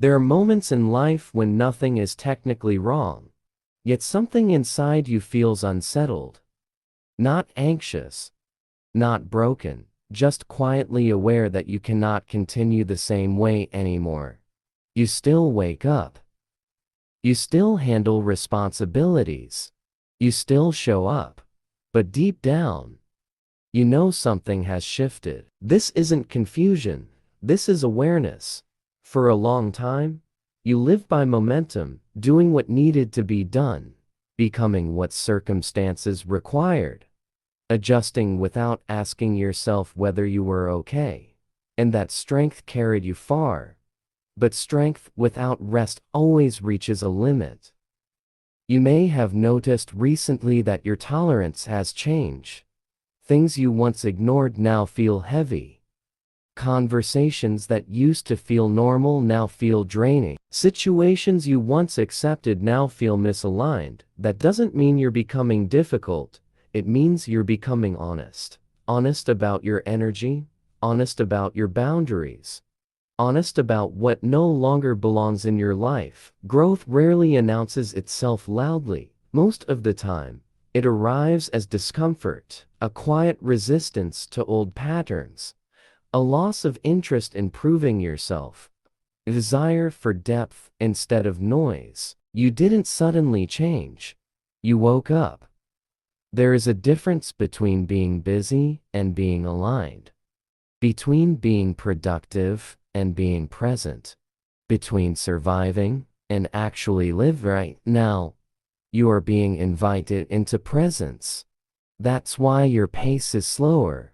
There are moments in life when nothing is technically wrong, yet something inside you feels unsettled. Not anxious, not broken, just quietly aware that you cannot continue the same way anymore. You still wake up. You still handle responsibilities. You still show up. But deep down, you know something has shifted. This isn't confusion. This is awareness. For a long time, you lived by momentum, doing what needed to be done, becoming what circumstances required, adjusting without asking yourself whether you were okay. And that strength carried you far. But strength without rest always reaches a limit. You may have noticed recently that your tolerance has changed. Things you once ignored now feel heavy. Conversations that used to feel normal now feel draining. Situations you once accepted now feel misaligned. That doesn't mean you're becoming difficult. It means you're becoming honest. Honest about your energy, honest about your boundaries, honest about what no longer belongs in your life. Growth rarely announces itself loudly. Most of the time, it arrives as discomfort, a quiet resistance to old patterns, a loss of interest in proving yourself, a desire for depth instead of noise. You didn't suddenly change. You woke up. There is a difference between being busy and being aligned, between being productive and being present, between surviving and actually live. Right now, you are being invited into presence. That's why your pace is slower.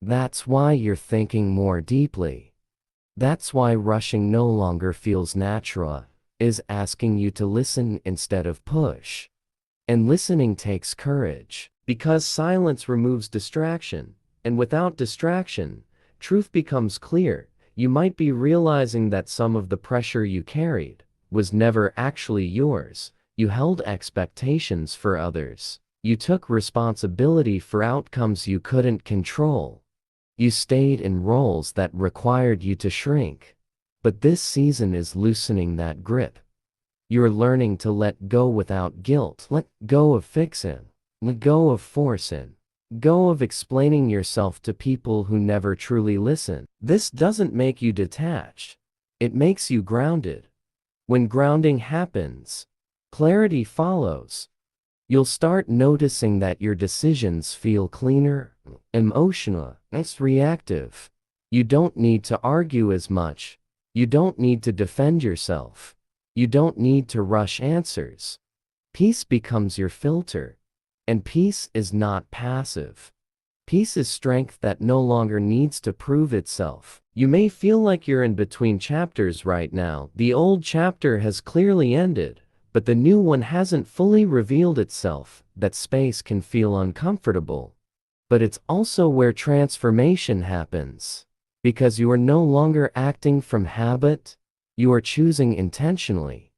That's why you're thinking more deeply. That's why rushing no longer feels natural, is asking you to listen instead of push. And listening takes courage, because silence removes distraction, and without distraction, truth becomes clear. You might be realizing that some of the pressure you carried was never actually yours. You held expectations for others. You took responsibility for outcomes you couldn't control. You stayed in roles that required you to shrink. But this season is loosening that grip. You're learning to let go without guilt. Let go of fixing. Let go of forcing. Go of explaining yourself to people who never truly listen. This doesn't make you detached. It makes you grounded. When grounding happens, clarity follows. You'll start noticing that your decisions feel cleaner, emotional, less reactive. You don't need to argue as much. You don't need to defend yourself. You don't need to rush answers. Peace becomes your filter. And peace is not passive. Peace is strength that no longer needs to prove itself. You may feel like you're in between chapters right now. The old chapter has clearly ended, but the new one hasn't fully revealed itself. That space can feel uncomfortable. But it's also where transformation happens. Because you are no longer acting from habit, you are choosing intentionally.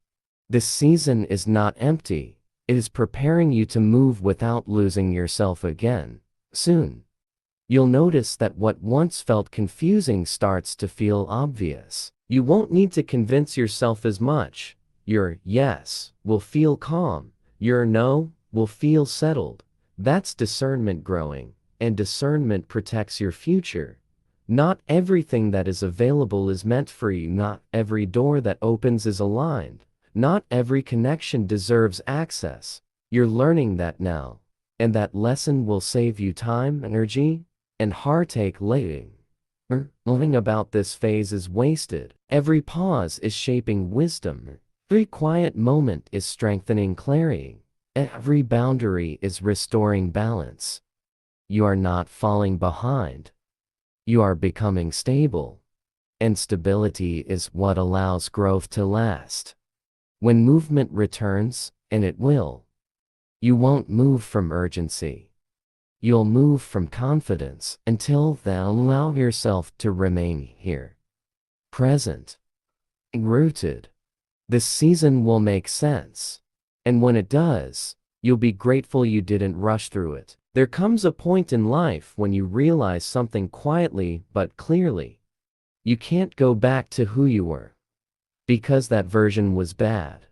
This season is not empty. It is preparing you to move without losing yourself again. Soon, you'll notice that what once felt confusing starts to feel obvious. You won't need to convince yourself as much. Your yes will feel calm. Your no will feel settled. That's discernment growing, and discernment protects your future. Not everything that is available is meant for you. Not every door that opens is aligned. Not every connection deserves access. You're learning that now, and that lesson will save you time, energy, and heartache later. Learning about this phase is wasted. Every pause is shaping wisdom. Every quiet moment is strengthening clarity. Every boundary is restoring balance. You are not falling behind. You are becoming stable. And stability is what allows growth to last. When movement returns, and it will, you won't move from urgency. You'll move from confidence. Until then, allow yourself to remain here, present, rooted. This season will make sense. And when it does, you'll be grateful you didn't rush through it. There comes a point in life when you realize something quietly but clearly. You can't go back to who you were. because that version was bad.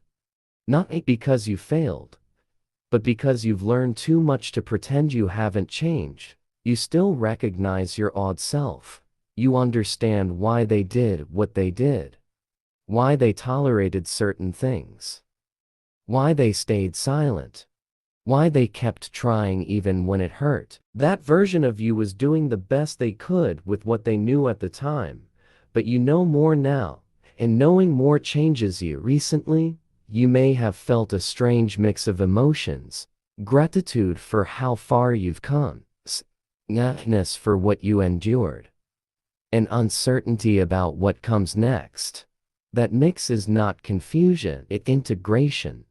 Not because you failed, but because you've learned too much to pretend you haven't changed. You still recognize your odd self. You understand why they did what they did, why they tolerated certain things, why they stayed silent, why they kept trying even when it hurt. That version of you was doing the best they could with what they knew at the time, but you know more now, and knowing more changes you. Recently, you may have felt a strange mix of emotions: gratitude for how far you've come, sadness for what you endured, and uncertainty about what comes next. That mix is not confusion, it's integration.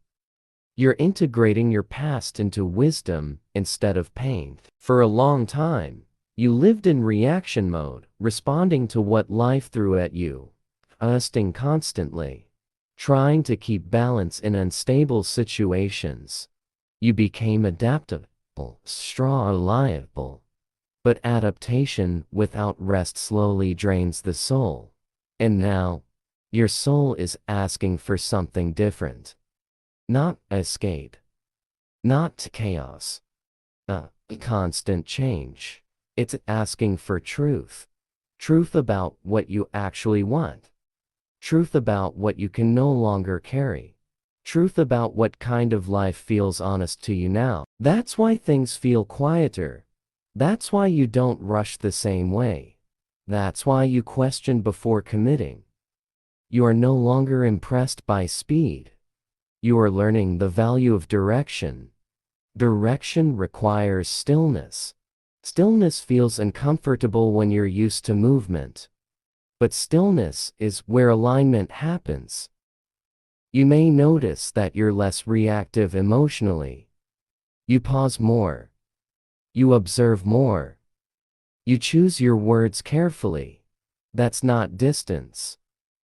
You're integrating your past into wisdom instead of pain. For a long time, you lived in reaction mode, responding to what life threw at you, adjusting constantly, trying to keep balance in unstable situations. You became adaptable, strong, reliable. But adaptation without rest slowly drains the soul. And now, your soul is asking for something different. Not escape, not chaos, a constant change. It's asking for truth. Truth about what you actually want. Truth about what you can no longer carry. Truth about what kind of life feels honest to you now. That's why things feel quieter. That's why you don't rush the same way. That's why you question before committing. You are no longer impressed by speed. You are learning the value of direction. Direction requires stillness. Stillness feels uncomfortable when you're used to movement. But stillness is where alignment happens. You may notice that you're less reactive emotionally. You pause more. You observe more. You choose your words carefully. That's not distance.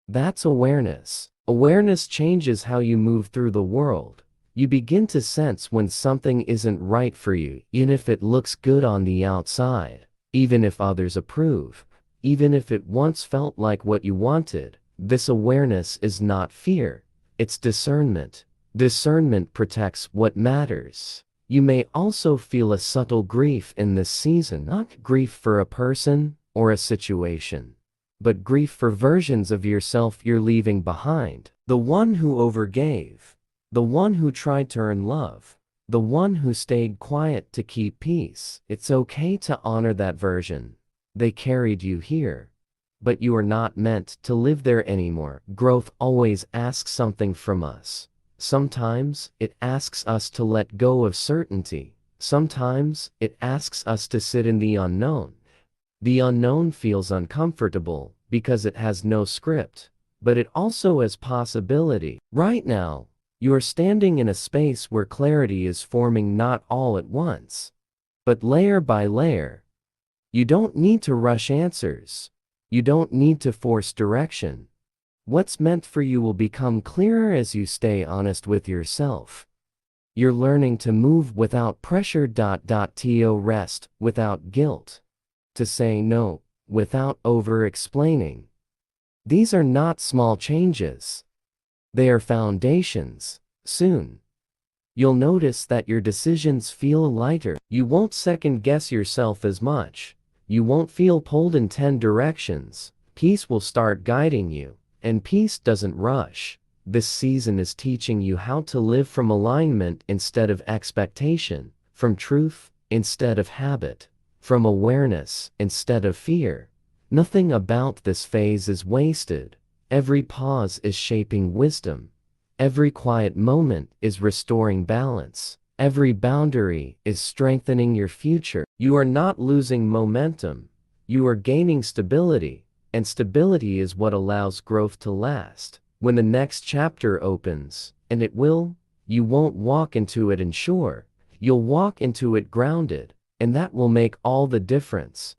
That's awareness. Awareness changes how you move through the world. You begin to sense when something isn't right for you, even if it looks good on the outside, even if others approve, even if it once felt like what you wanted. This awareness is not fear, it's discernment. Discernment protects what matters. You may also feel a subtle grief in this season, not grief for a person or a situation, but grief for versions of yourself you're leaving behind. The one who overgave, the one who tried to earn love, the one who stayed quiet to keep peace. It's okay to honor that version. They carried you here, but you are not meant to live there anymore. Growth always asks something from us. Sometimes it asks us to let go of certainty. Sometimes it asks us to sit in the unknown. The unknown feels uncomfortable because it has no script, but it also has possibility. Right now, you are standing in a space where clarity is forming, not all at once, but layer by layer. You don't need to rush answers. You don't need to force direction. What's meant for you will become clearer as you stay honest with yourself. You're learning to move without pressure. To rest without guilt. To say no without over-explaining. These are not small changes. They are foundations. Soon, you'll notice that your decisions feel lighter. You won't second-guess yourself as much. You won't feel pulled in 10 directions. Peace will start guiding you, and peace doesn't rush. This season is teaching you how to live from alignment instead of expectation, from truth instead of habit, from awareness instead of fear. Nothing about this phase is wasted. Every pause is shaping wisdom. Every quiet moment is restoring balance. Every boundary is strengthening your future. You are not losing momentum. You are gaining stability, and stability is what allows growth to last. When the next chapter opens, and it will, you won't walk into it unsure. You'll walk into it grounded, and that will make all the difference.